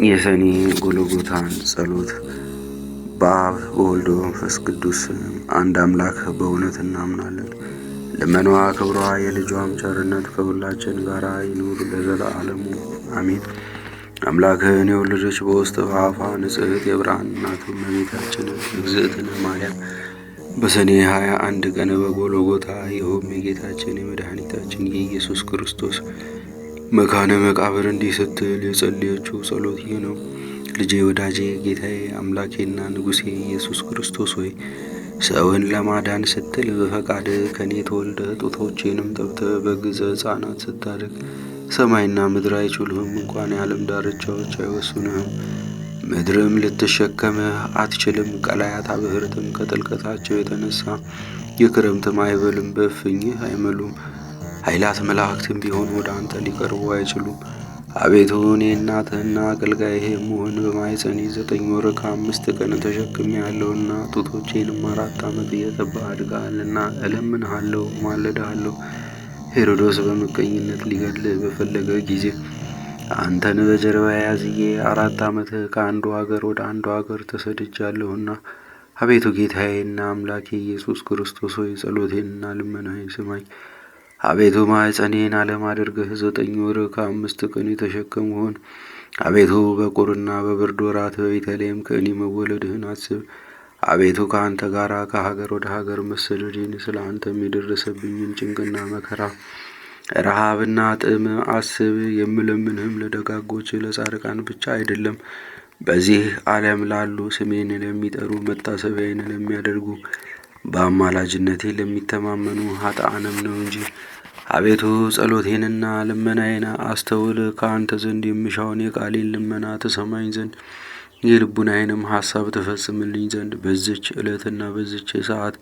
የሰኔ ጎልጎታን ጸሎት። በአብ በወልድ በመንፈስ ቅዱስ አንድ አምላክ በእውነት እናምናለን። ልመናዋ ክብሯ የልጇም ቸርነት ከሁላችን ጋር ይኑር ለዘለዓለሙ አሜን። አምላክን የወለደች በውስጥ በአፋ ንጽሕት የብርሃን እናቱ እመቤታችን እግዝእትነ ማርያም በሰኔ 21 ቀን በጎልጎታ ይኸውም የጌታችን የመድኃኒታችን የኢየሱስ ክርስቶስ መካነ መቃብር እንዲህ ስትል የጸለየችው ጸሎት ይህ ነው። ልጄ ወዳጄ ጌታዬ አምላኬና ንጉሴ ኢየሱስ ክርስቶስ ሆይ ሰውን ለማዳን ስትል በፈቃድ ከኔ ተወልደ ጡቶቼንም ጠብተ በግዘ ሕፃናት ስታድግ ሰማይና ምድር አይችሉህም፣ እንኳን የዓለም ዳርቻዎች አይወስኑህም። ምድርም ልትሸከምህ አትችልም። ቀላያት አብህርትም ከጥልቀታቸው የተነሳ የክረምት ማዕበልም በእፍኝህ አይመሉም። ኃይላት መላእክትም ቢሆን ወደ አንተ ሊቀርቡ አይችሉም። አቤቱ እኔ እናትህና አገልጋይህ የምሆን በማኅፀኔ 9 ወር ከ5 ቀን ተሸክሜ ያለውና ጡቶቼንም 4 ዓመት እየጠባህ አድገሃልና እለምንሃለሁ፣ ማለድሃለሁ። ሄሮዶስ በምቀኝነት ሊገድልህ በፈለገ ጊዜ አንተን በጀርባ ያዝዬ 4 ዓመት ከአንዱ አገር ወደ አንዱ አገር ተሰድጃለሁና አቤቱ ጌታዬና አምላኬ ኢየሱስ ክርስቶስ ሆይ ጸሎቴንና ልመናዬን ስማኝ። አቤቱ ማኅፀኔን ዓለም አድርገህ 9 ወር ከ5 ቀን የተሸከምሁን አቤቱ በቁርና በብርድ ወራት በቤተልሔም ከእኔ መወለድህን አስብ። አቤቱ ከአንተ ጋር ከሀገር ወደ ሀገር መሰደዴን ስለ አንተም የደረሰብኝን ጭንቅና መከራ ረሃብና ጥም አስብ። የምለምንህም ለደጋጎች ለጻድቃን ብቻ አይደለም፣ በዚህ ዓለም ላሉ ስሜን ለሚጠሩ መታሰቢያዬን ለሚያደርጉ በአማላጅነቴ ለሚተማመኑ ኃጥአንም ነው እንጂ። አቤቱ ጸሎቴንና ልመናዬን አስተውል። ከአንተ ዘንድ የምሻውን የቃሌን ልመና ትሰማኝ ዘንድ የልቡናዬንም ሐሳብ ትፈጽምልኝ ዘንድ በዚች ዕለትና በዚች ሰዓት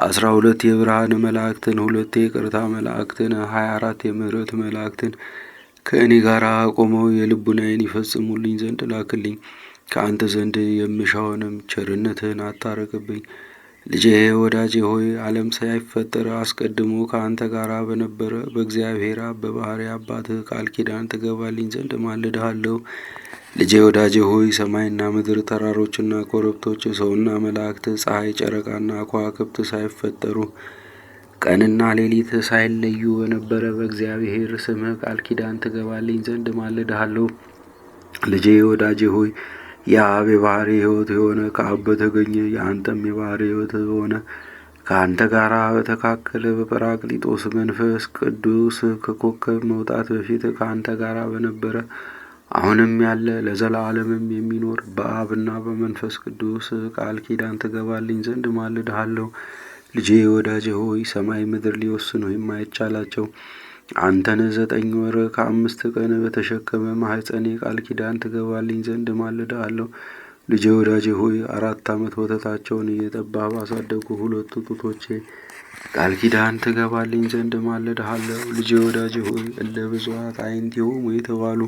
12 የብርሃን መላእክትን፣ 2 የይቅርታ መላእክትን፣ 24 የምሕረት መላእክትን ከእኔ ጋር ቆመው የልቡናዬን ይፈጽሙልኝ ዘንድ ላክልኝ። ከአንተ ዘንድ የምሻውንም ቸርነትህን አታርቅብኝ። ልጄ ወዳጄ ሆይ ዓለም ሳይፈጠር አስቀድሞ ከአንተ ጋር በነበረ በእግዚአብሔር አብ በባሕርይ አባትህ ቃል ኪዳን ትገባልኝ ዘንድ ማልድሃለሁ። ልጄ ወዳጄ ሆይ ሰማይና ምድር፣ ተራሮችና ኮረብቶች፣ ሰውና መላእክት፣ ፀሐይ፣ ጨረቃና ከዋክብት ሳይፈጠሩ ቀንና ሌሊት ሳይለዩ በነበረ በእግዚአብሔር ስምህ ቃል ኪዳን ትገባልኝ ዘንድ ማልድሃለሁ። ልጄ ወዳጄ ሆይ የአብ የባሕርይ ሕይወት የሆነ ከአብ በተገኘ የአንተም የባሕርይ ሕይወት የሆነ ከአንተ ጋር በተካከለ በጰራቅሊጦስ መንፈስ ቅዱስ ከኮከብ መውጣት በፊት ከአንተ ጋር በነበረ አሁንም ያለ ለዘላለምም የሚኖር በአብና በመንፈስ ቅዱስ ቃል ኪዳን ትገባልኝ ዘንድ ማልድሃለሁ። ልጄ ወዳጄ ሆይ ሰማይ ምድር ሊወስኑ የማይቻላቸው አንተን 9 ወር ከ5 ቀን በተሸከመ ማኅፀኔ ቃል ኪዳን ትገባልኝ ዘንድ ማልድሃለሁ። ልጄ ወዳጄ ሆይ 4 ዓመት ወተታቸውን እየጠባህ ባሳደጉ 2 ጡቶቼ ቃል ኪዳን ትገባልኝ ዘንድ ማልድሃለሁ። ልጄ ወዳጄ ሆይ እለ ብዙኃት አዕይንቲሆሙ የተባሉ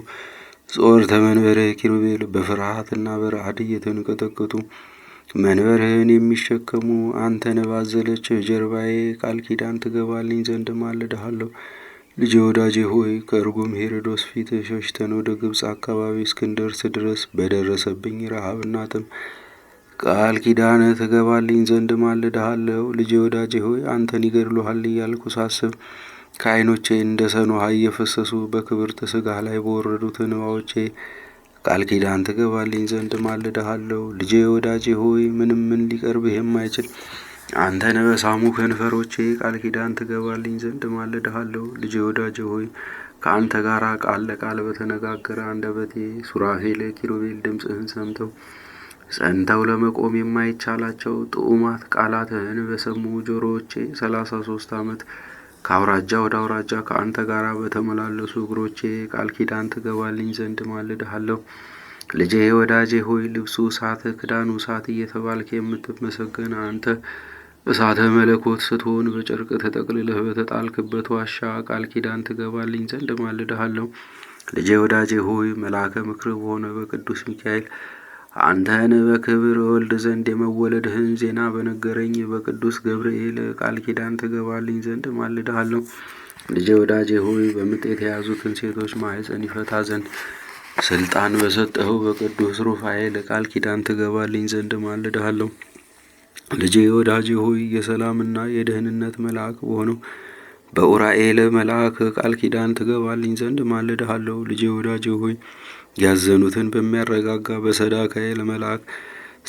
ጾርተ መንበረ ኪሩቤል በፍርሃትና በረዓድ እየተንቀጠቀጡ መንበርህን የሚሸከሙ አንተን ባዘለች ጀርባዬ ቃል ኪዳን ትገባልኝ ዘንድ ማልድሃለሁ። ልጄ ወዳጄ ሆይ ከእርጉም ሄሮዶስ ፊት ሸሽተን ወደ ግብፅ አካባቢ እስክንደርስ ድረስ በደረሰብኝ ረሃብና ጥም ቃል ኪዳን ትገባልኝ ዘንድ ማልድሃለሁ። ልጄ ወዳጄ ሆይ አንተን ይገድሉሃል እያልኩ ሳስብ ከዓይኖቼ እንደ ሰን ውሃ እየፈሰሱ በክብርት ሥጋህ ላይ በወረዱት እንባዎቼ ቃል ኪዳን ትገባልኝ ዘንድ ማልድሃለሁ። ልጄ ወዳጄ ሆይ ምንም ምን ሊቀርብህ የማይችል አንተን በሳሙ ከንፈሮቼ ቃል ኪዳን ትገባልኝ ዘንድ ማልድሃለሁ። ልጄ ወዳጄ ሆይ ከአንተ ጋር ቃል ለቃል በተነጋገረ አንደበቴ ሱራፌል ኪሩቤል ድምፅህን ሰምተው ጸንተው ለመቆም የማይቻላቸው ጥዑማት ቃላትህን በሰሙ ጆሮዎቼ 33 ዓመት ከአውራጃ ወደ አውራጃ ከአንተ ጋር በተመላለሱ እግሮቼ ቃል ኪዳን ትገባልኝ ዘንድ ማልድሃለሁ። ልጄ ወዳጄ ሆይ ልብሱ እሳት ክዳኑ እሳት እየተባልክ የምትመሰገን አንተ እሳተ መለኮት ስትሆን በጨርቅ ተጠቅልለህ በተጣልክበት ዋሻ ቃል ኪዳን ትገባልኝ ዘንድ ማልድሃለሁ። ልጄ ወዳጄ ሆይ መልአከ ምክር በሆነ በቅዱስ ሚካኤል አንተን በክብር ወልድ ዘንድ የመወለድህን ዜና በነገረኝ በቅዱስ ገብርኤል ቃል ኪዳን ትገባልኝ ዘንድ ማልድሃለሁ። ልጄ ወዳጄ ሆይ በምጥ የተያዙትን ሴቶች ማኅፀን ይፈታ ዘንድ ስልጣን በሰጠኸው በቅዱስ ሩፋኤል ቃል ኪዳን ትገባልኝ ዘንድ ማልድሃለሁ። ልጄ ወዳጄ ሆይ የሰላምና የደህንነት መልአክ በሆነው በኡራኤል መልአክ ቃል ኪዳን ትገባልኝ ዘንድ ማልድሃለሁ። ልጄ ወዳጄ ሆይ ያዘኑትን በሚያረጋጋ በሰዳካኤል መልአክ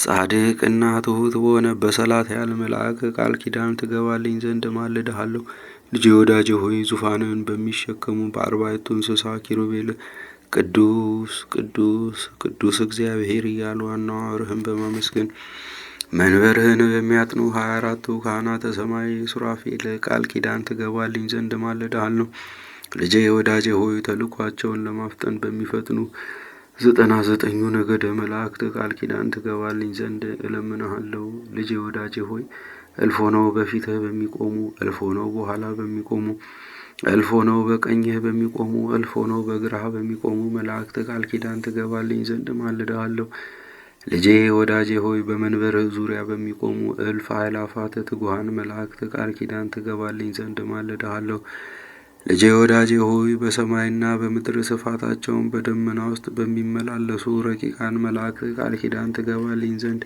ጻድቅና ትሑት በሆነ በሰላትያል መልአክ ቃል ኪዳን ትገባልኝ ዘንድ ማልድሃለሁ። ልጄ ወዳጄ ሆይ ዙፋንን በሚሸከሙ በአርባዕቱ እንስሳ ኪሩቤል ቅዱስ ቅዱስ ቅዱስ እግዚአብሔር እያሉ አነዋወርህን በማመስገን መንበርህን በሚያጥኑ 24ቱ ካህናተ ሰማይ ሱራፌል ቃል ኪዳን ትገባልኝ ዘንድ ማልድሃለሁ። ልጄ ወዳጄ ሆይ ተልኳቸውን ለማፍጠን በሚፈጥኑ 99ኙ ነገደ መላእክት ቃል ኪዳን ትገባልኝ ዘንድ እለምንሃለሁ። ልጄ ወዳጄ ሆይ እልፍ ሆነው በፊትህ በሚቆሙ፣ እልፍ ሆነው በኋላ በሚቆሙ፣ እልፍ ሆነው በቀኝህ በሚቆሙ፣ እልፍ ሆነው በግራህ በሚቆሙ መላእክት ቃል ኪዳን ትገባልኝ ዘንድ ማልድሃለሁ። ልጄ ወዳጄ ሆይ በመንበርህ ዙሪያ በሚቆሙ እልፍ አእላፋት ትጉሃን መላእክት ቃል ኪዳን ትገባልኝ ዘንድ ማልድሃለሁ። ልጄ ወዳጄ ሆይ በሰማይና በምድር ስፋታቸውን በደመና ውስጥ በሚመላለሱ ረቂቃን መላእክት ቃል ኪዳን ትገባልኝ ዘንድ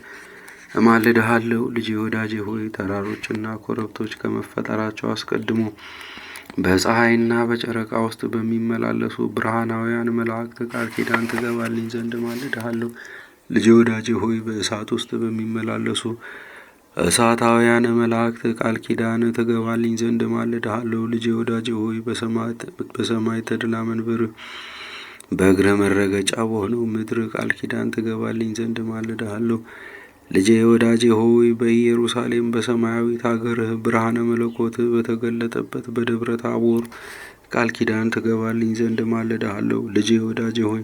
እማልድሃለሁ። ልጄ ወዳጄ ሆይ ተራሮችና ኮረብቶች ከመፈጠራቸው አስቀድሞ በፀሐይና በጨረቃ ውስጥ በሚመላለሱ ብርሃናውያን መላእክት ቃል ኪዳን ትገባልኝ ዘንድ እማልድሃለሁ። ልጄ ወዳጄ ሆይ በእሳት ውስጥ በሚመላለሱ እሳታውያን መላእክት ቃል ኪዳን ትገባልኝ ዘንድ እማልድሃለሁ። ልጄ ወዳጄ ሆይ በሰማይ ተድላ መንበር በእግረ መረገጫ በሆነው ምድር ቃል ኪዳን ትገባልኝ ዘንድ እማልድሃለሁ። ልጄ ወዳጄ ሆይ በኢየሩሳሌም በሰማያዊት ሀገርህ ብርሃነ መለኮት በተገለጠበት በደብረ ታቦር ቃል ኪዳን ትገባልኝ ዘንድ እማልድሃለሁ። ልጄ ወዳጄ ሆይ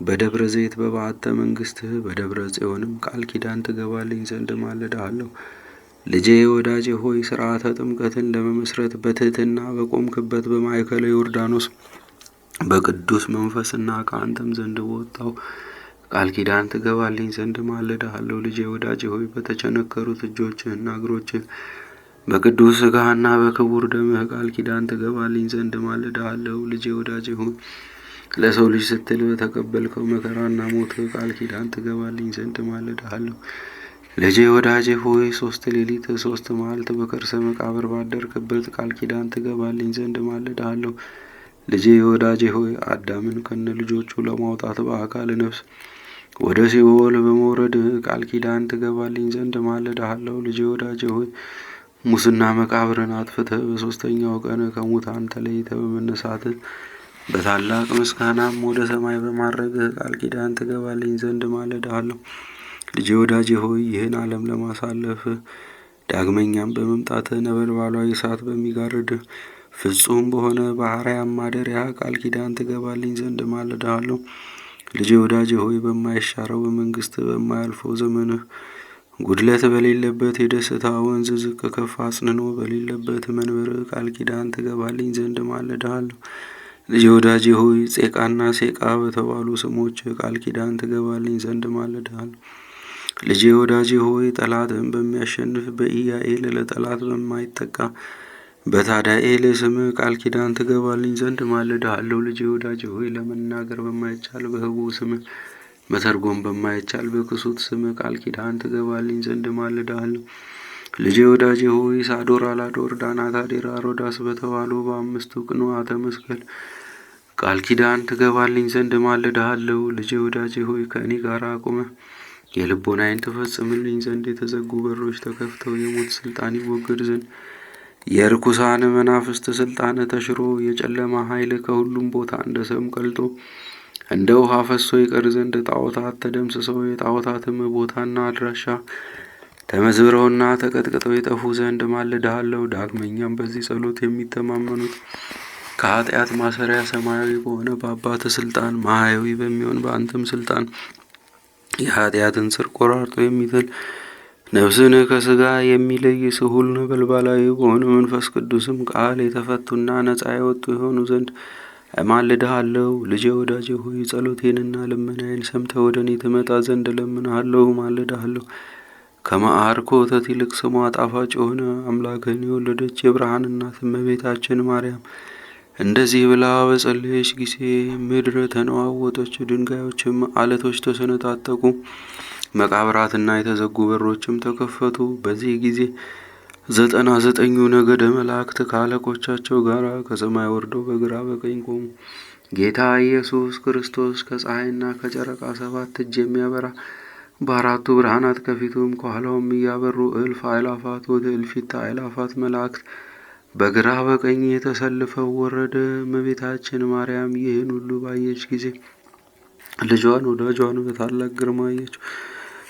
በደብረ ዘይት በበዓተ መንግስትህ በደብረ ጽዮንም ቃል ኪዳን ትገባልኝ ዘንድ እማልድሃለሁ። ልጄ ወዳጄ ሆይ ሥርዓተ ጥምቀትን ለመመስረት በትህትና በቆምክበት በማእከለ ዮርዳኖስ በቅዱስ መንፈስና ከአንተም ዘንድ በወጣው ቃል ኪዳን ትገባልኝ ዘንድ እማልድሃለሁ። ልጄ ወዳጄ ሆይ በተቸነከሩት እጆችህና እግሮችህ በቅዱስ ሥጋህና በክቡር ደምህ ቃል ኪዳን ትገባልኝ ዘንድ እማልድሃለሁ። ልጄ ወዳጄ ሆይ ለሰው ልጅ ስትል በተቀበልከው መከራና ሞት ቃል ኪዳን ትገባልኝ ዘንድ እማልድሃለሁ። ልጄ ወዳጄ ሆይ 3 ሌሊት 3 መዓልት በከርሰ መቃብር ባደርክበት ቃል ኪዳን ትገባልኝ ዘንድ እማልድሃለሁ። ልጄ ወዳጄ ሆይ አዳምን ከነ ልጆቹ ለማውጣት በአካል ነፍስ ወደ ሲኦል በመውረድ ቃል ኪዳን ትገባልኝ ዘንድ እማልድሃለሁ። ልጄ ወዳጄ ሆይ ሙስና መቃብርን አጥፍተህ በ3ኛው ቀን ከሙታን ተለይተህ በመነሳት በታላቅ ምስጋናም ወደ ሰማይ በማድረግህ ቃል ኪዳን ትገባልኝ ዘንድ እማልድሃለሁ። ልጄ ወዳጄ ሆይ ይህን ዓለም ለማሳለፍ ዳግመኛም በመምጣትህ ነበልባላዊ እሳት በሚጋርድህ ፍጹም በሆነ በአርያም ማደሪያ ቃል ኪዳን ትገባልኝ ዘንድ እማልድሃለሁ። ልጄ ወዳጄ ሆይ በማይሻረው በመንግስት በማያልፈው ዘመንህ ጉድለት በሌለበት የደስታ ወንዝ ዝቅ ከፍ አጽንኖ በሌለበት መንበር ቃል ኪዳን ትገባልኝ ዘንድ እማልድሃለሁ። ልጄ ወዳጄ ሆይ ጼቃና ሴቃ በተባሉ ስሞች ቃል ኪዳን ትገባልኝ ዘንድ እማልድሃለሁ። ልጄ ወዳጄ ሆይ ጠላትን በሚያሸንፍ በኢያኤል ለጠላት በማይጠቃ በታዳኤል ስም ቃል ኪዳን ትገባልኝ ዘንድ እማልድሃለሁ። ልጄ ወዳጄ ሆይ ለመናገር በማይቻል በህቡዕ ስም መተርጎም በማይቻል በክሱት ስም ቃል ኪዳን ትገባልኝ ዘንድ እማልድሃለሁ። ልጄ ወዳጄ ሆይ ሳዶር፣ አላዶር፣ ዳናት፣ አዴራ፣ ሮዳስ በተባሉ በ5ቱ ቅንዋተ መስቀል ቃል ኪዳን ትገባልኝ ዘንድ እማልድሃለሁ። ልጄ ወዳጄ ሆይ ከእኔ ጋር አቁመህ የልቦናዬን ትፈጽምልኝ ዘንድ የተዘጉ በሮች ተከፍተው የሞት ስልጣን ይወገድ ዘንድ የርኩሳን መናፍስት ስልጣን ተሽሮ የጨለማ ኃይል ከሁሉም ቦታ እንደ ሰም ቀልጦ እንደ ውሃ ፈሶ ይቀር ዘንድ ጣዖታት ተደምስሰው የጣዖታትም ቦታና አድራሻ ተመዝብረውና ተቀጥቅጠው የጠፉ ዘንድ እማልድሃለሁ። ዳግመኛም በዚህ ጸሎት የሚተማመኑት ከኃጢአት ማሰሪያ ሰማያዊ በሆነ በአባት ስልጣን ማህያዊ በሚሆን በአንተም ስልጣን የኃጢአትን ስር ቆራርጦ የሚጥል ነፍስን ከስጋ የሚለይ ስሁል ነበልባላዊ በሆነ መንፈስ ቅዱስም ቃል የተፈቱና ነጻ የወጡ የሆኑ ዘንድ እማልድሃለሁ። ልጄ ወዳጄ ሆይ ጸሎቴንና ልመናዬን ሰምተህ ወደ እኔ ትመጣ ዘንድ እለምንሃለሁ፣ እማልድሃለሁ። ከመዓር ከወተት ይልቅ ስሟ ጣፋጭ የሆነ አምላክን የወለደች የብርሃን እናት እመቤታችን ማርያም እንደዚህ ብላ በጸለየች ጊዜ ምድር ተነዋወጠች፣ ድንጋዮችም አለቶች ተሰነጣጠቁ፣ መቃብራትና የተዘጉ በሮችም ተከፈቱ። በዚህ ጊዜ 99ኙ ነገደ መላእክት ከአለቆቻቸው ጋር ከሰማይ ወርደው በግራ በቀኝ ቆሙ። ጌታ ኢየሱስ ክርስቶስ ከፀሐይና ከጨረቃ 7 እጅ የሚያበራ በአራቱ ብርሃናት ከፊቱም ከኋላውም እያበሩ እልፍ አእላፋት ወደ እልፊት አእላፋት መላእክት በግራ በቀኝ የተሰልፈው ወረደ። እመቤታችን ማርያም ይህን ሁሉ ባየች ጊዜ ልጇን ወዳጇን በታላቅ ግርማ አየችው፣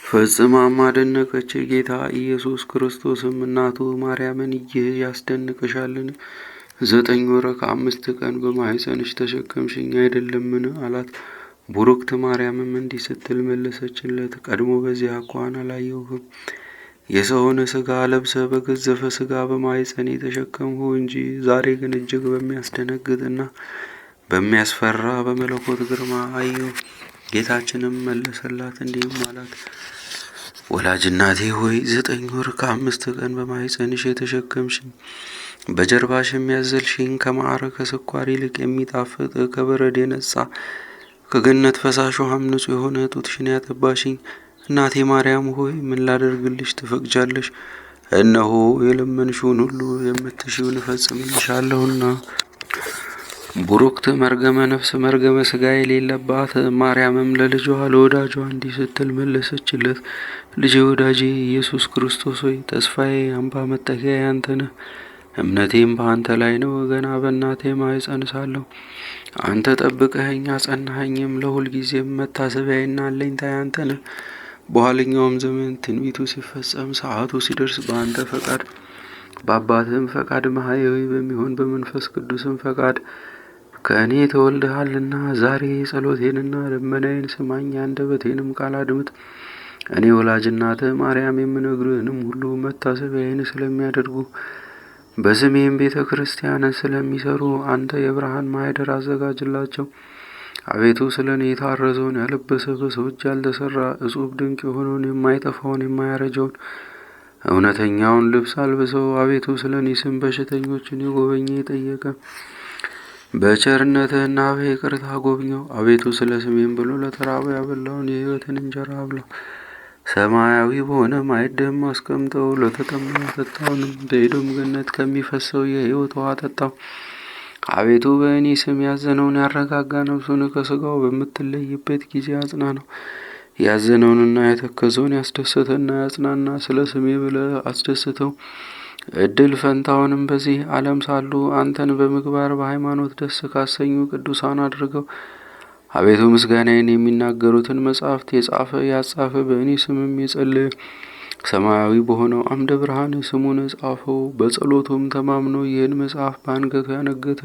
ፈጽማም አደነቀች። ጌታ ኢየሱስ ክርስቶስም እናቱ ማርያምን ይህ ያስደንቅሻልን? 9 ወር ከ5 ቀን በማኅፀንሽ ተሸከምሽኝ አይደለምን? አላት። ቡሩክት ማርያምም እንዲህ ስትል መለሰችለት፣ ቀድሞ በዚህ አኳኋን አላየሁህም። የሰውን ሥጋ ለብሰ በገዘፈ ሥጋ በማኅፀኔ ተሸከምሁ እንጂ ዛሬ ግን እጅግ በሚያስደነግጥና በሚያስፈራ በመለኮት ግርማ አየሁ። ጌታችንም መለሰላት እንዲህም አላት፣ ወላጅ እናቴ ሆይ 9 ወር ከ5 ቀን በማኅፀንሽ የተሸከምሽኝ በጀርባሽ የሚያዘልሽኝ ከማዕረ ከስኳር ይልቅ የሚጣፍጥ ከበረድ የነጻ ከገነት ፈሳሽ ውሃም ንጹሕ የሆነ ጡትሽን ያጠባሽኝ እናቴ ማርያም ሆይ ምን ላደርግልሽ ትፈቅጃለሽ? እነሆ የለመንሽውን ሁሉ የምትሽውን እፈጽምልሻለሁና። ቡሩክት መርገመ ነፍስ መርገመ ሥጋ የሌለባት ማርያምም ለልጇ ለወዳጇ እንዲህ ስትል መለሰችለት፣ ልጄ ወዳጄ ኢየሱስ ክርስቶስ ሆይ ተስፋዬ፣ አምባ መጠጊያ አንተ ነህ። እምነቴም በአንተ ላይ ነው። ገና በእናቴ ማኅፀን ሳለሁ አንተ ጠብቀኸኝ አጸናኸኝም። ለሁል ጊዜም መታሰቢያዬና አለኝታዬ አንተ ነህ። በኋለኛውም ዘመን ትንቢቱ ሲፈጸም ሰዓቱ ሲደርስ በአንተ ፈቃድ በአባትህም ፈቃድ ማህያዊ በሚሆን በመንፈስ ቅዱስም ፈቃድ ከእኔ ተወልደሃልና ዛሬ ጸሎቴንና ልመናዬን ስማኝ፣ አንደበቴንም ቃል አድምጥ። እኔ ወላጅ እናትህ ማርያም የምነግርህንም ሁሉ መታሰቢያዬን ስለሚያደርጉ በስሜም ቤተ ክርስቲያንን ስለሚሰሩ አንተ የብርሃን ማኅደር አዘጋጅላቸው። አቤቱ ስለ እኔ የታረዘውን ያለበሰ በሰው እጅ ያልተሰራ እጹብ ድንቅ የሆነውን የማይጠፋውን የማያረጀውን እውነተኛውን ልብስ አልብሰው። አቤቱ ስለ እኔ ስም በሽተኞችን የጎበኘ የጠየቀ በቸርነትህና በይቅርታ ጎብኘው። አቤቱ ስለ ስሜም ብሎ ለተራበ ያበላውን የሕይወትን እንጀራ አብላው። ሰማያዊ በሆነ ማዕድም አስቀምጠው። ለተጠማ ያጠጣውንም በኤዶም ገነት ከሚፈሰው የሕይወት ውሃ አጠጣው። አቤቱ በእኔ ስም ያዘነውን ያረጋጋ፣ ነፍሱን ከሥጋው በምትለይበት ጊዜ አጽናነው። ያዘነውንና የተከዘውን ያስደሰተና ያጽናና፣ ስለ ስሜ ብለህ አስደስተው። እድል ፈንታውንም በዚህ ዓለም ሳሉ አንተን በምግባር በሃይማኖት ደስ ካሰኙ ቅዱሳን አድርገው። አቤቱ ምስጋናዬን የሚናገሩትን መጻሕፍት የጻፈ ያጻፈ በእኔ ስምም የጸለየ ሰማያዊ በሆነው አምደ ብርሃን ስሙን ጻፈው። በጸሎቱም ተማምኖ ይህን መጽሐፍ በአንገቱ ያነገተ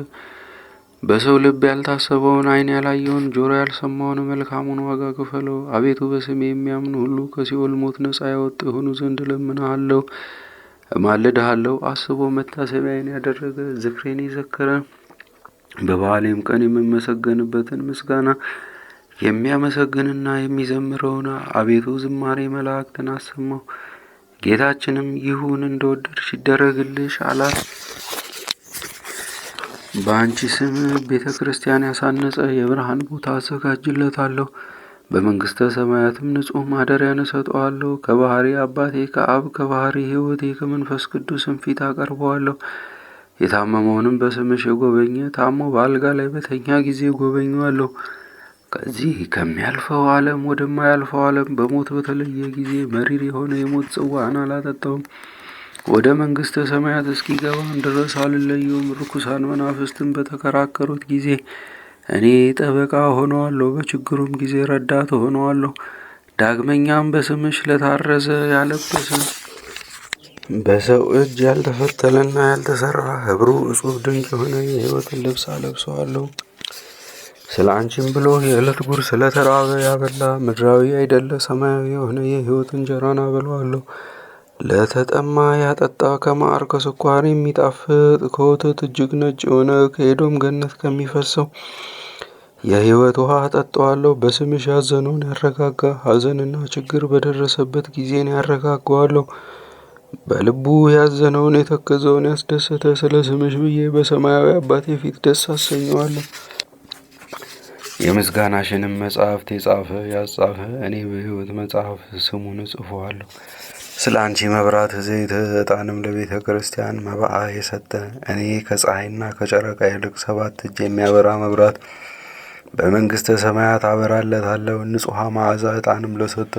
በሰው ልብ ያልታሰበውን ዓይን ያላየውን ጆሮ ያልሰማውን መልካሙን ዋጋ ክፈለው። አቤቱ በስሜ የሚያምኑ ሁሉ ከሲኦል ሞት ነጻ ያወጡ የሆኑ ዘንድ እለምንሃለሁ፣ እማልድሃለሁ። አስቦ መታሰቢያዬን ያደረገ ዝክሬን የዘከረ በበዓሌም ቀን የምመሰገንበትን ምስጋና የሚያመሰግንና የሚዘምረውን አቤቱ ዝማሬ መላእክትን አሰማው። ጌታችንም ይሁን እንደወደድሽ ይደረግልሽ አላት። በአንቺ ስም ቤተ ክርስቲያን ያሳነጸ የብርሃን ቦታ አዘጋጅለታለሁ። በመንግሥተ ሰማያትም ንጹሕ ማደሪያን እሰጠዋለሁ። ከባሕሪ አባቴ ከአብ ከባሕሪ ሕይወቴ ከመንፈስ ቅዱስም ፊት አቀርበዋለሁ። የታመመውንም በስምሽ የጎበኘ ታሞ በአልጋ ላይ በተኛ ጊዜ ጎበኘዋለሁ። ከዚህ ከሚያልፈው ዓለም ወደማያልፈው ዓለም በሞት በተለየ ጊዜ መሪር የሆነ የሞት ጽዋን አላጠጣውም። ወደ መንግሥተ ሰማያት እስኪገባም ድረስ አልለየውም። ርኩሳን መናፍስትን በተከራከሩት ጊዜ እኔ ጠበቃ ሆነዋለሁ፣ በችግሩም ጊዜ ረዳት ሆነዋለሁ። ዳግመኛም በስምሽ ለታረዘ ያለበሰ በሰው እጅ ያልተፈተለና ያልተሰራ ህብሩ እጹብ ድንቅ የሆነ የሕይወትን ልብስ አለብሰዋለሁ። ስለ አንቺም ብሎ የዕለት ጉርስ ለተራበ ያበላ ምድራዊ አይደለ ሰማያዊ የሆነ የሕይወት እንጀራን አበለዋለሁ። ለተጠማ ያጠጣ ከማር ከስኳር የሚጣፍጥ ከወተት እጅግ ነጭ የሆነ ከኤዶም ገነት ከሚፈሰው የሕይወት ውሃ አጠጣዋለሁ። በስምሽ ያዘነውን ያረጋጋ፣ ሐዘንና ችግር በደረሰበት ጊዜን ያረጋጋዋለሁ። በልቡ ያዘነውን የተከዘውን ያስደሰተ ስለ ስምሽ ብዬ በሰማያዊ አባቴ ፊት ደስ አሰኘዋለሁ። የምስጋናሽንም መጽሐፍት የጻፈ ያጻፈ እኔ በሕይወት መጽሐፍ ስሙን እጽፈዋለሁ። ስለ አንቺ መብራት ዘይት ዕጣንም ለቤተ ክርስቲያን መባዓ የሰጠ እኔ ከፀሐይና ከጨረቃ ይልቅ 7 እጅ የሚያበራ መብራት በመንግሥተ ሰማያት አበራለታለሁ። ንጹሐ መዓዛ ዕጣንም ለሰጠ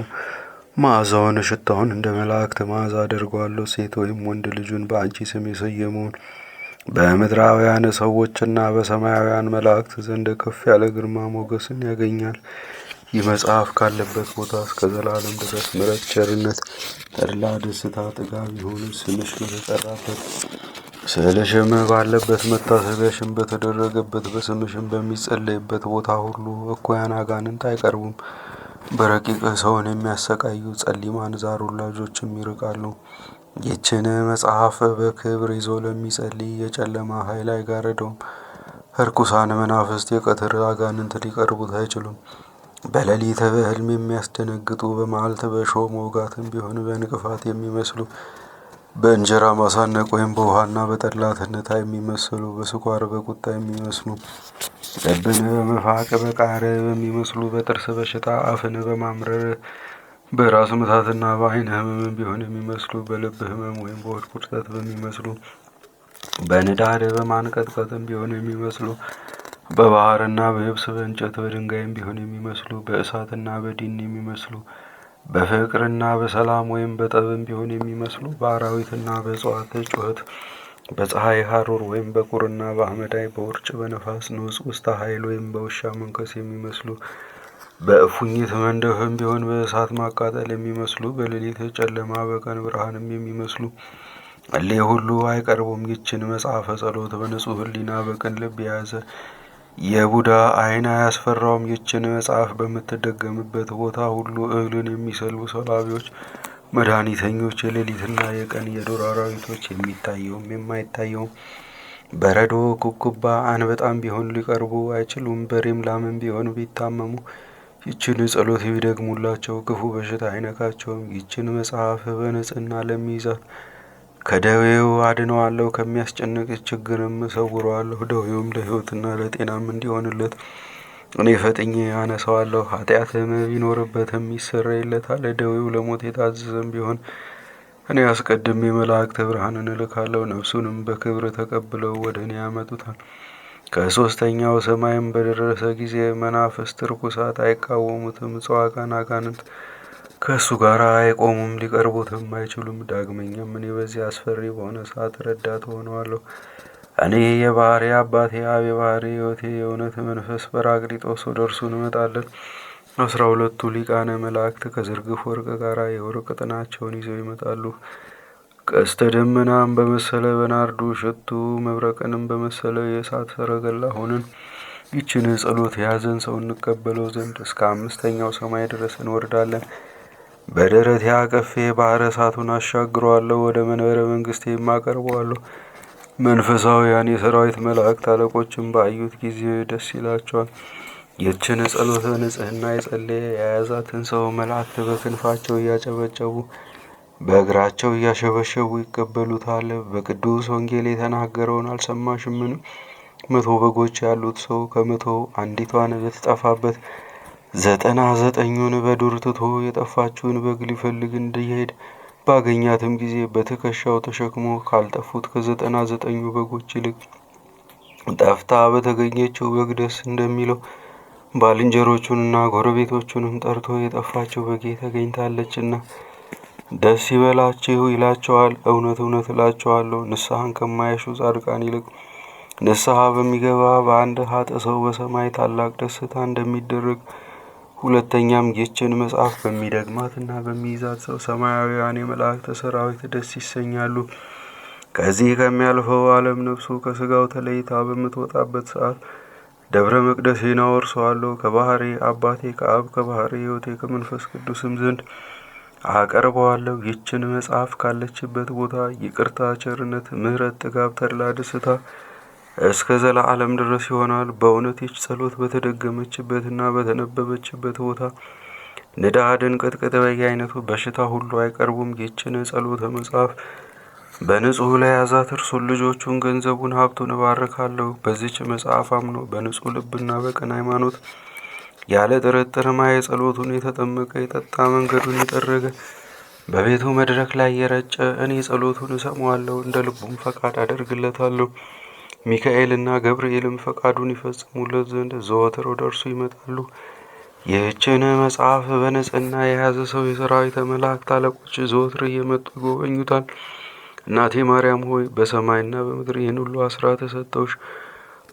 መዓዛውን ሽታውን እንደ መላእክት መዓዛ አደርገዋለሁ። ሴት ወይም ወንድ ልጁን በአንቺ ስም የሰየመውን በምድራውያን ሰዎችና በሰማያውያን መላእክት ዘንድ ከፍ ያለ ግርማ ሞገስን ያገኛል። ይህ መጽሐፍ ካለበት ቦታ እስከ ዘላለም ድረስ ምሕረት፣ ቸርነት፣ ተድላ፣ ደስታ፣ ጥጋብ ይሁን። ስምሽ በተጠራበት ስዕልሽም ባለበት መታሰቢያሽም በተደረገበት በስምሽም በሚጸለይበት ቦታ ሁሉ እኩያን አጋንንት አይቀርቡም። በረቂቅ ሰውን የሚያሰቃዩ ጸሊማን ዛር ውላጆችም ይርቃሉ። ይችን መጽሐፍ በክብር ይዞ ለሚጸልይ የጨለማ ኃይል አይጋረደውም። እርኩሳን መናፍስት የቀትር አጋንንት ሊቀርቡት አይችሉም። በሌሊት በሕልም የሚያስደነግጡ በመዓልት በእሾህ መውጋትም ቢሆን በእንቅፋት የሚመስሉ በእንጀራ ማሳነቅ ወይም በውሃና በጠላትነት የሚመስሉ በስኳር በቁጣ የሚመስሉ ልብን በመፋቅ በቃር በሚመስሉ በጥርስ በሽታ አፍን በማምረር በራስ ምታትና በዓይን ሕመም ቢሆን የሚመስሉ በልብ ሕመም ወይም በሆድ ቁርጠት በሚመስሉ በንዳድ በማንቀጥቀጥም ቢሆን የሚመስሉ በባህርና በየብስ በእንጨት በድንጋይም ቢሆን የሚመስሉ በእሳትና በዲን የሚመስሉ በፍቅርና በሰላም ወይም በጠብም ቢሆን የሚመስሉ በአራዊትና በእጽዋት ጩኸት በፀሐይ ሐሩር ወይም በቁርና በአመዳይ በውርጭ በነፋስ ንውጽ ውስተ ኃይል ወይም በውሻ መንከስ የሚመስሉ በእፉኝት መንደፍም ቢሆን በእሳት ማቃጠል የሚመስሉ በሌሊት ጨለማ በቀን ብርሃንም የሚመስሉ እሊህ ሁሉ አይቀርቡም። ይችን መጽሐፈ ጸሎት በንጹሕ ሕሊና በቅን ልብ የያዘ የቡዳ ዓይን አያስፈራውም። ይችን መጽሐፍ በምትደገምበት ቦታ ሁሉ እህልን የሚሰልቡ ሰላቢዎች፣ መድኃኒተኞች፣ የሌሊትና የቀን የዱር አራዊቶች የሚታየውም የማይታየውም በረዶ፣ ኩብኩባ፣ አንበጣም ቢሆን ሊቀርቡ አይችሉም። በሬም ላምም ቢሆን ቢታመሙ ይችን ጸሎት ቢደግሙላቸው ክፉ በሽታ አይነካቸውም። ይችን መጽሐፍ በንጽሕና ለሚይዛት ከደዌው አድነዋለሁ፣ ከሚያስጨንቅ ችግርም እሰውረዋለሁ። ደዌውም ለሕይወትና ለጤናም እንዲሆንለት እኔ ፈጥኜ አነሳዋለሁ። ኃጢአትም ቢኖርበትም ይሰረይለታል። ደዌው ለሞት የታዘዘም ቢሆን እኔ አስቀድሜ መላእክተ ብርሃንን እልካለሁ። ነፍሱንም በክብር ተቀብለው ወደ እኔ ያመጡታል። ከሦስተኛው ሰማይም በደረሰ ጊዜ መናፍስት ርኩሳት አይቃወሙትም። ጽዋጋን አጋንንት ከእሱ ጋር አይቆሙም፣ ሊቀርቡትም አይችሉም። ዳግመኛም እኔ በዚህ አስፈሪ በሆነ ሰዓት ረዳት ሆነዋለሁ። እኔ የባህሪ አባቴ አብ የባህሪ ሕይወቴ የእውነት መንፈስ ጰራቅሊጦስ ወደ እርሱ እንመጣለን። 12ቱ ሊቃነ መላእክት ከዝርግፍ ወርቅ ጋር የወርቅ ጥናቸውን ይዘው ይመጣሉ። ቀስተ ደመናም በመሰለ በናርዱ ሽቱ መብረቅንም በመሰለ የእሳት ሰረገላ ሆነን ይችን ጸሎት የያዘን ሰው እንቀበለው ዘንድ እስከ 5ኛው ሰማይ ድረስ እንወርዳለን። በደረቴ አቅፌ ባህረ እሳቱን አሻግረዋለሁ፣ ወደ መንበረ መንግስቴ የማቀርበዋለሁ። መንፈሳውያን የሰራዊት መላእክት አለቆችም ባዩት ጊዜ ደስ ይላቸዋል። ይችን ጸሎተ ንጽሕና የጸለየ የያዛትን ሰው መላእክት በክንፋቸው እያጨበጨቡ በእግራቸው እያሸበሸቡ ይቀበሉታል። በቅዱስ ወንጌል የተናገረውን አልሰማሽምን? 100 በጎች ያሉት ሰው ከ100 አንዲቷን ብትጠፋበት 99ኙን በዱር ትቶ የጠፋችውን በግ ሊፈልግ እንዲሄድ ባገኛትም ጊዜ በትከሻው ተሸክሞ ካልጠፉት ከ99ኙ በጎች ይልቅ ጠፍታ በተገኘችው በግ ደስ እንደሚለው ባልንጀሮቹንና ጎረቤቶቹንም ጠርቶ የጠፋችው በጌ ተገኝታለችና ደስ ይበላችሁ ይላቸዋል። እውነት እውነት እላቸዋለሁ ንስሐን ከማያሹ ጻድቃን ይልቅ ንስሐ በሚገባ በአንድ ኃጥእ ሰው በሰማይ ታላቅ ደስታ እንደሚደረግ፣ ሁለተኛም ይህችን መጽሐፍ በሚደግማትና በሚይዛት ሰው ሰማያውያን የመላእክት ሰራዊት ደስ ይሰኛሉ። ከዚህ ከሚያልፈው ዓለም ነፍሱ ከሥጋው ተለይታ በምትወጣበት ሰዓት ደብረ መቅደሴን አወርሰዋለሁ። ከባህሪ አባቴ ከአብ ከባህሪ ሕይወቴ ከመንፈስ ቅዱስም ዘንድ አቀርበዋለሁ። ይችን መጽሐፍ ካለችበት ቦታ ይቅርታ፣ ቸርነት፣ ምሕረት፣ ጥጋብ፣ ተድላ፣ ደስታ እስከ ዘላለም ድረስ ይሆናል። በእውነት ይች ጸሎት በተደገመችበትና በተነበበችበት ቦታ ንዳድን ቅጥቅጥ በየአይነቱ በሽታ ሁሉ አይቀርቡም። ይህችን ጸሎተ መጽሐፍ በንጹሕ ለያዛት እርሱን ልጆቹን ገንዘቡን ሀብቱን እባርካለሁ። በዚች መጽሐፍ አምኖ በንጹሕ ልብና በቅን ሃይማኖት ያለ ጥርጥር ማየ ጸሎቱን የተጠመቀ የጠጣ መንገዱን የጠረገ በቤቱ መድረክ ላይ የረጨ እኔ ጸሎቱን እሰማዋለሁ፣ እንደ ልቡም ፈቃድ አደርግለታለሁ። ሚካኤልና ገብርኤልም ፈቃዱን ይፈጽሙለት ዘንድ ዘወትር ወደ እርሱ ይመጣሉ። ይህችን መጽሐፍ በንጽሕና የያዘ ሰው የሰራዊተ መላእክት አለቆች ዘወትር እየመጡ ይጎበኙታል። እናቴ ማርያም ሆይ በሰማይና በምድር ይህን ሁሉ አስራት ሰጠውሽ።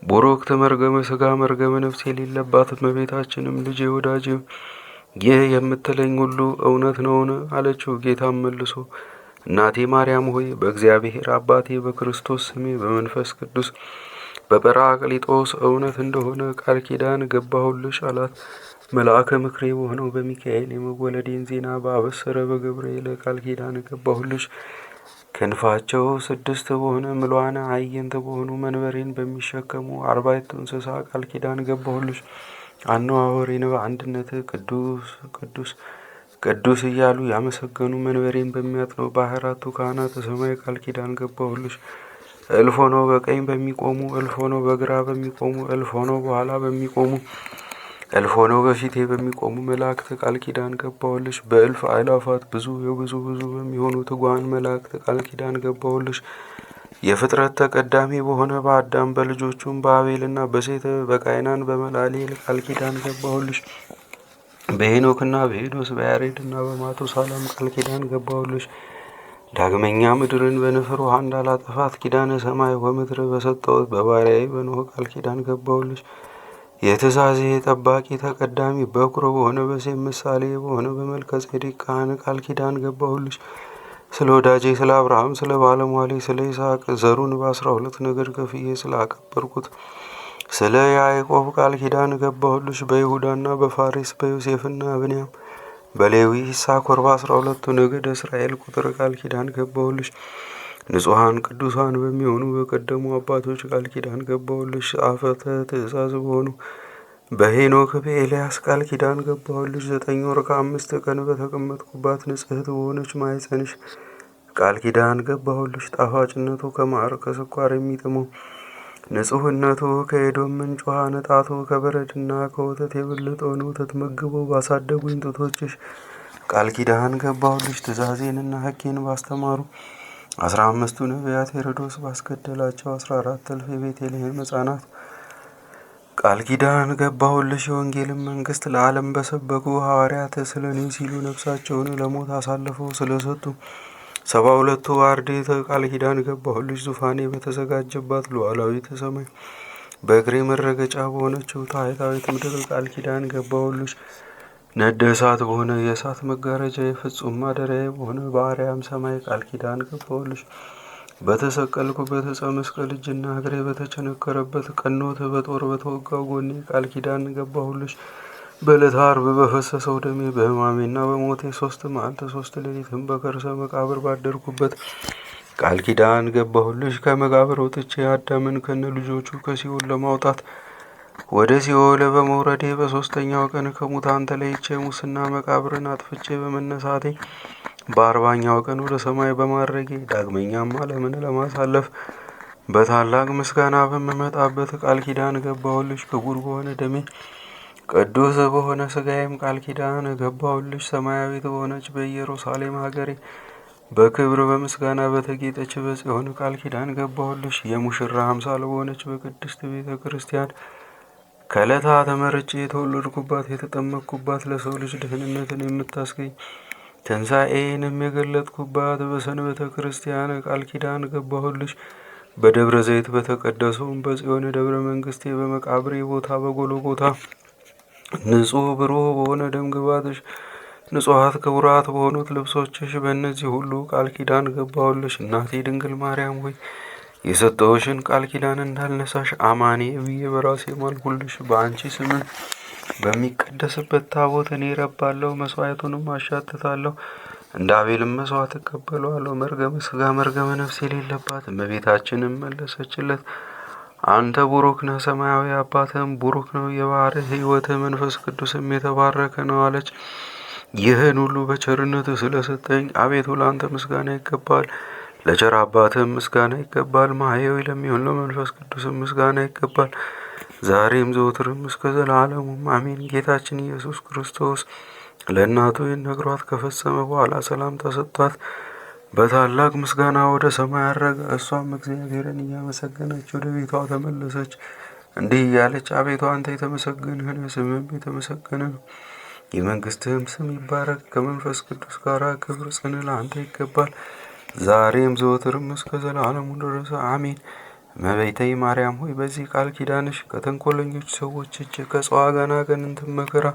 ቡሩክት መርገመ ሥጋ መርገመ ነፍስ የሌለባት እመቤታችንም ልጄ ወዳጄ ይህ የምትለኝ ሁሉ እውነት ነውን? አለችው። ጌታም መልሶ እናቴ ማርያም ሆይ በእግዚአብሔር አባቴ በክርስቶስ ስሜ በመንፈስ ቅዱስ በጰራቅሊጦስ እውነት እንደሆነ ቃል ኪዳን ገባሁልሽ አላት። መልአከ ምክሬ በሆነው በሚካኤል የመወለዴን ዜና በአበሰረ በገብርኤል ቃል ኪዳን ገባሁልሽ። ክንፋቸው 6 በሆነ ምሏነ አዕይንት በሆኑ መንበሬን በሚሸከሙ 40 እንስሳ ቃል ኪዳን ገባሁልሽ። አነዋወሬን በአንድነት ቅዱስ ቅዱስ ቅዱስ እያሉ ያመሰገኑ መንበሬን በሚያጥነው በ24ቱ ካህናተ ሰማይ ቃል ኪዳን ገባሁልሽ። እልፍ ሆነው በቀኝ በሚቆሙ፣ እልፍ ሆነው በግራ በሚቆሙ፣ እልፍ ሆነው በኋላ በሚቆሙ፣ እልፍ ሆነው በፊቴ በሚቆሙ መላእክት ቃል ኪዳን ገባሁልሽ። በእልፍ አእላፋት ብዙ በሚሆኑ ትጉሃን መላእክት ቃል ኪዳን ገባሁልሽ። የፍጥረት ተቀዳሚ በሆነ በአዳም በልጆቹም በአቤልና በሴት በቃይናን በመላሊኤል ቃል ኪዳን ገባሁልሽ። በሄኖክና በሄዶስ በያሬድና በማቱሳላም ቃል ኪዳን ገባሁልሽ። ዳግመኛ ምድርን በንፍር ውሃ እንዳላጠፋት ኪዳነ ሰማይ ወምድር በሰጠሁት በባሪያዬ በኖህ ቃል ኪዳን ገባሁልሽ። የትእዛዜ ጠባቂ ተቀዳሚ በኩር በሆነ በሴም ምሳሌ በሆነ በመልከጼዴቅ ካህን ቃል ኪዳን ገባሁልሽ። ስለ ወዳጄ ስለ አብርሃም ስለ ባለሟሌ ስለ ይስሐቅ ዘሩን በ12 ነገድ ከፍዬ ስላከበርኩት ስለ ያዕቆብ ቃል ኪዳን ገባሁልሽ። በይሁዳና በፋሬስ በዮሴፍና ብንያም በሌዊ ይሳኮር በ12ቱ ነገድ እስራኤል ቁጥር ቃል ኪዳን ገባሁልሽ። ንጹሐን ቅዱሳን በሚሆኑ በቀደሙ አባቶች ቃል ኪዳን ገባሁልሽ። ጸአፈተ ትእዛዝ በሆኑ በሄኖክ በኤልያስ ቃል ኪዳን ገባሁልሽ። 9 ወር ከ5 ቀን በተቀመጥኩባት ንጽሕት በሆነች ማኅፀንሽ ቃል ኪዳን ገባሁልሽ። ጣፋጭነቱ ከማር ከስኳር የሚጥመው ንጹሕነቱ ከኤዶም ምንጭ ውሃ ንጣቱ ከበረድና ከወተት የበለጠውን ወተት መግበው ባሳደጉኝ ጡቶችሽ ቃል ኪዳን ገባሁልሽ። ትእዛዜንና ሕጌን ባስተማሩ 15ቱ ነቢያት ሄሮዶስ ባስገደላቸው 14,000 የቤተልሔም ሕፃናት ቃል ኪዳን ገባሁልሽ። የወንጌልን መንግሥት ለዓለም በሰበኩ ሐዋርያት ስለ እኔ ሲሉ ነፍሳቸውን ለሞት አሳልፈው ስለሰጡ 72ቱ አርድእት ቃል ኪዳን ገባሁልሽ። ዙፋኔ በተዘጋጀባት ሉዓላዊት ሰማይ በእግሬ መረገጫ በሆነችው ታሕታዊት ምድር ቃል ኪዳን ገባሁልሽ። ነደ እሳት በሆነ የእሳት መጋረጃ የፍጹም ማደሪያዬ በሆነ በአርያም ሰማይ ቃል ኪዳን ገባሁልሽ። በተሰቀልኩበት ዕፀ መስቀል እጅና እግሬ በተቸነከረበት ቀኖት በጦር በተወጋው ጎኔ ቃል ኪዳን ገባሁልሽ። በዕለተ ዓርብ በፈሰሰው ደሜ በሕማሜና በሞቴ 3 መዓልት 3 ሌሊትም በከርሰ መቃብር ባደርኩበት ቃል ኪዳን ገባሁልሽ። ከመቃብር ወጥቼ አዳምን ከነ ልጆቹ ከሲኦል ለማውጣት ወደ ሲኦል በመውረዴ በ3ኛው ቀን ከሙታን ተለይቼ ሙስና መቃብርን አጥፍቼ በመነሳቴ በ40ኛው ቀን ወደ ሰማይ በማድረጌ ዳግመኛም ዓለምን ለማሳለፍ በታላቅ ምስጋና በምመጣበት ቃል ኪዳን ገባሁልሽ። ክቡር በሆነ ደሜ ቅዱስ በሆነ ሥጋዬም ቃል ኪዳን ገባሁልሽ። ሰማያዊት በሆነች በኢየሩሳሌም ሀገሬ በክብር በምስጋና በተጌጠች በጽዮን ቃል ኪዳን ገባሁልሽ። የሙሽራ አምሳል በሆነች በቅድስት ቤተ ክርስቲያን ከዕለታት ተመርጬ የተወለድኩባት የተጠመቅኩባት ለሰው ልጅ ደህንነትን የምታስገኝ ትንሣኤንም የገለጥኩባት በሰንበተ ክርስቲያን ቃል ኪዳን ገባሁልሽ። በደብረ ዘይት በተቀደሰውም በጽዮን ደብረ መንግሥቴ በመቃብሬ ቦታ በጎልጎታ ንጹሕ ብሩህ በሆነ ደም ግባትሽ ንጹሐት ክቡራት በሆኑት ልብሶችሽ በእነዚህ ሁሉ ቃል ኪዳን ገባሁልሽ። እናቴ ድንግል ማርያም ሆይ የሰጠሁሽን ቃል ኪዳን እንዳልነሳሽ አማኔ ብዬ በራሴ ማልሁልሽ። በአንቺ ስምን በሚቀደስበት ታቦት እኔ ረባለሁ፣ መስዋዕቱንም አሻትታለሁ፣ እንደ አቤልም መስዋዕት እቀበለዋለሁ። መርገመ ሥጋ መርገመ ነፍስ የሌለባት እመቤታችንም መለሰችለት፣ አንተ ቡሩክ ነህ፣ ሰማያዊ አባትህም ቡሩክ ነው፣ የባሕርይ ሕይወትህ መንፈስ ቅዱስም የተባረከ ነው አለች። ይህን ሁሉ በቸርነትህ ስለሰጠኝ አቤቱ ለአንተ ምስጋና ይገባል። ለቸር አባትህም ምስጋና ይገባል። ማህያዊ ለሚሆን ለመንፈስ ቅዱስም ምስጋና ይገባል፣ ዛሬም ዘወትርም እስከ ዘላለሙም አሜን። ጌታችን ኢየሱስ ክርስቶስ ለእናቱ ይህን ነግሯት ከፈጸመ በኋላ ሰላምታ ሰጥቷት በታላቅ ምስጋና ወደ ሰማይ አረገ። እሷም እግዚአብሔርን እያመሰገነች ወደ ቤቷ ተመለሰች። እንዲህ እያለች አቤቱ አንተ የተመሰገንህ ነህ፣ ስምህም የተመሰገነ ነው። የመንግስትህም ስም ይባረክ። ከመንፈስ ቅዱስ ጋር ክብር ጽን ለአንተ ይገባል፣ ዛሬም ዘወትርም እስከ ዘላለሙ ድረስ አሜን። እመቤቴ ማርያም ሆይ በዚህ ቃል ኪዳንሽ ከተንኮለኞች ሰዎች እጅ ከጸዋጋና ከንንትን መከራ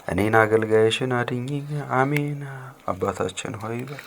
እኔን አገልጋይሽን አድኚኝ። አሜን። አባታችን ሆይ በል